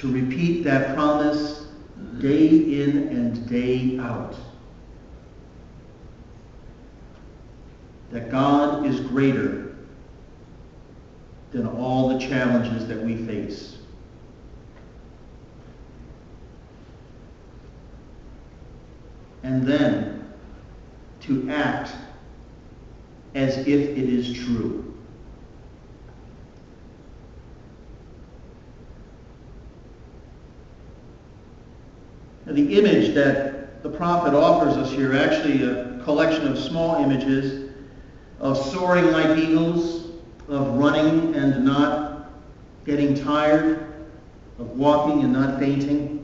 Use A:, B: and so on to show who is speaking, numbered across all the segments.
A: to repeat that promise day in and day out. That God is greater than all the challenges that we face. And then to act as if it is true. Now, the image that the prophet offers us here, actually a collection of small images of soaring like eagles, of running and not getting tired, of walking and not fainting.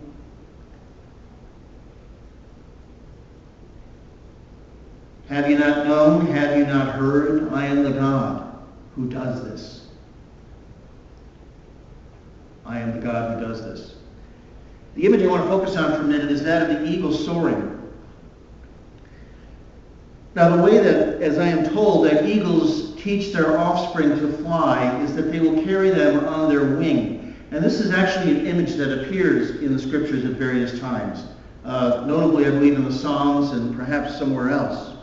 A: Have you not known? Have you not heard? I am the God who does this. I am the God who does this. The image I want to focus on for a minute is that of the eagle soaring. Now, the way that, as I am told, that eagles teach their offspring to fly is that they will carry them on their wing. And this is actually an image that appears in the scriptures at various times. Notably, I believe, in the Psalms and perhaps somewhere else.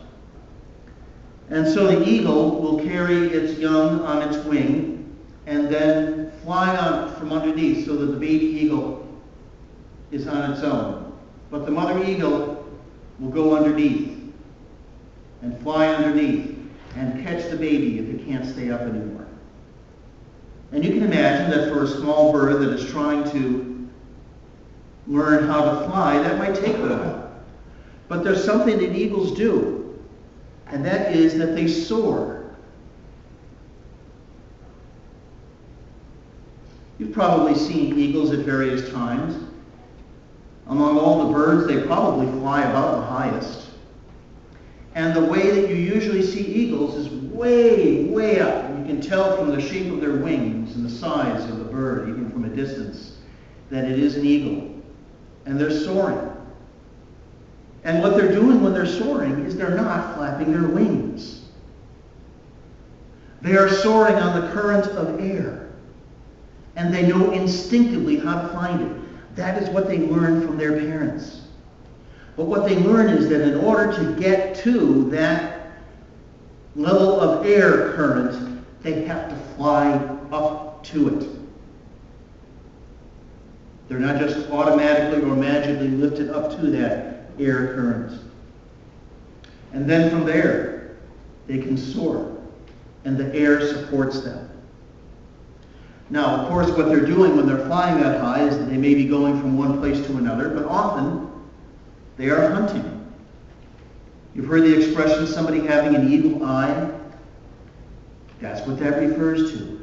A: And so the eagle will carry its young on its wing and then fly out from underneath so that the baby eagle is on its own. But the mother eagle will go underneath and fly underneath and catch the baby if it can't stay up anymore. And you can imagine that for a small bird that is trying to learn how to fly, that might take a while. But there's something that eagles do, and that is that they soar. You've probably seen eagles at various times. Among all the birds, they probably fly about the highest. And the way that you usually see eagles is way, way up. And you can tell from the shape of their wings and the size of the bird, even from a distance, that it is an eagle. And they're soaring. And what they're doing when they're soaring is they're not flapping their wings. They are soaring on the current of air. And they know instinctively how to find it. That is what they learn from their parents. But what they learn is that in order to get to that level of air current, they have to fly up to it. They're not just automatically or magically lifted up to that air current. And then from there, they can soar, and the air supports them. Now, of course, what they're doing when they're flying that high is that they may be going from one place to another, but often they are hunting. You've heard the expression, somebody having an eagle eye. That's what that refers to.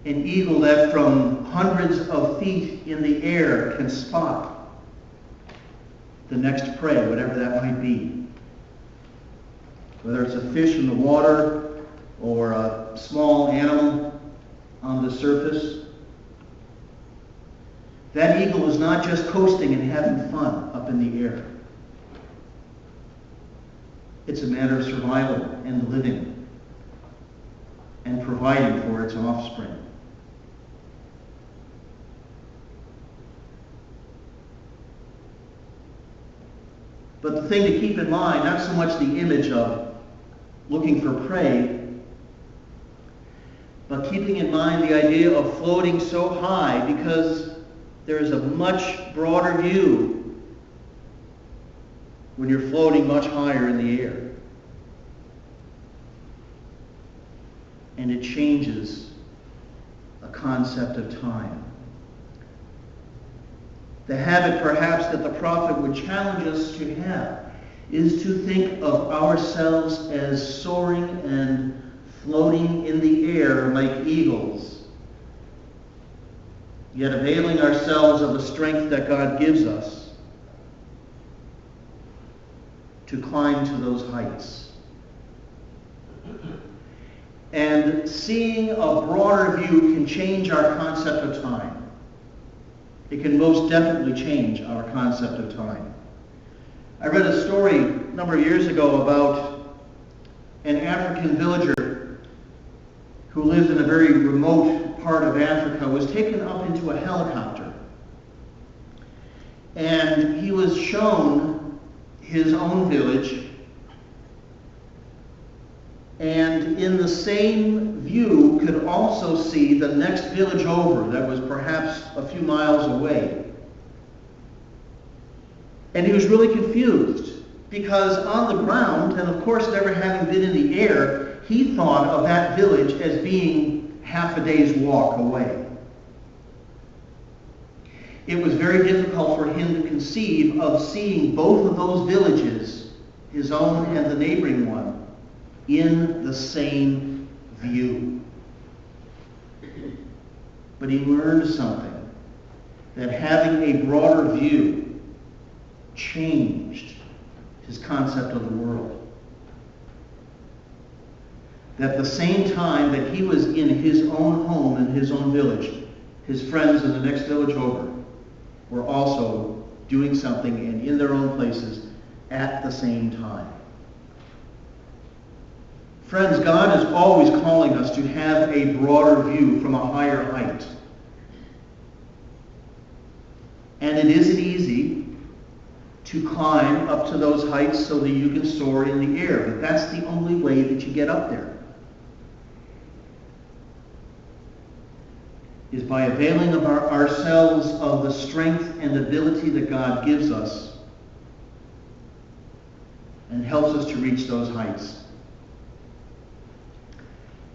A: An eagle that from hundreds of feet in the air can spot the next prey, whatever that might be. Whether it's a fish in the water or a small animal on the surface. That eagle is not just coasting and having fun up in the air. It's a matter of survival and living and providing for its offspring. But the thing to keep in mind, not so much the image of looking for prey, but keeping in mind the idea of floating so high, because there is a much broader view when you're floating much higher in the air. And it changes a concept of time. The habit perhaps that the prophet would challenge us to have is to think of ourselves as soaring and floating in the air like eagles, yet availing ourselves of the strength that God gives us to climb to those heights. And seeing a broader view can change our concept of time. It can most definitely change our concept of time. I read a story a number of years ago about an African villager who lived in a very remote part of Africa, was taken up into a helicopter. And he was shown his own village, and in the same view could also see the next village over that was perhaps a few miles away. And he was really confused because on the ground, and of course never having been in the air, he thought of that village as being half a day's walk away. It was very difficult for him to conceive of seeing both of those villages, his own and the neighboring one, in the same view. But he learned something, that having a broader view changed his concept of the world. That at the same time that he was in his own home, in his own village, his friends in the next village over were also doing something and in their own places at the same time. Friends, God is always calling us to have a broader view from a higher height. And it isn't easy to climb up to those heights so that you can soar in the air, but that's the only way that you get up there, is by availing of ourselves of the strength and ability that God gives us and helps us to reach those heights.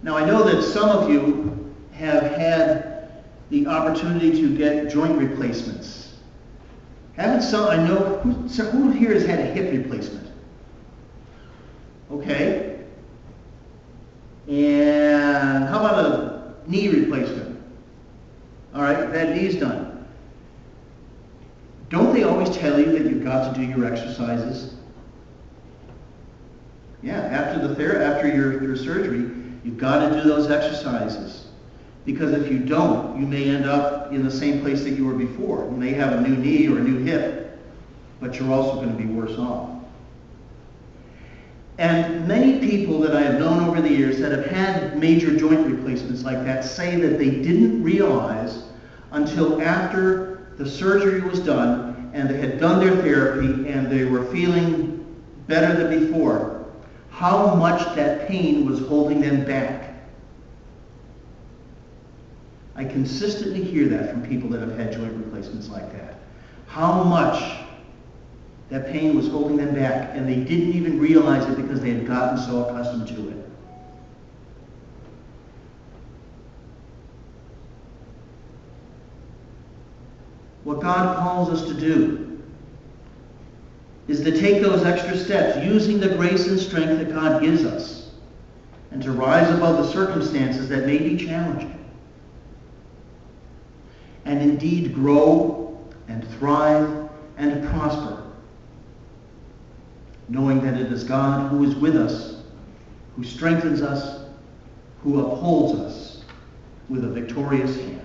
A: Now, I know that some of you have had the opportunity to get joint replacements. Haven't some? I know who here has had a hip replacement? Okay. And how about a knee replacement? All right, that knee's done. Don't they always tell you that you've got to do your exercises? Yeah, after your surgery, you've got to do those exercises. Because if you don't, you may end up in the same place that you were before. You may have a new knee or a new hip, but you're also going to be worse off. And many people that I have known over the years that have had major joint replacements like that say that they didn't realize until after the surgery was done and they had done their therapy and they were feeling better than before, how much that pain was holding them back. I consistently hear that from people that have had joint replacements like that. How much that pain was holding them back, and they didn't even realize it because they had gotten so accustomed to it. What God calls us to do is to take those extra steps, using the grace and strength that God gives us, and to rise above the circumstances that may be challenging, and indeed grow and thrive and prosper, knowing that it is God who is with us, who strengthens us, who upholds us with a victorious hand.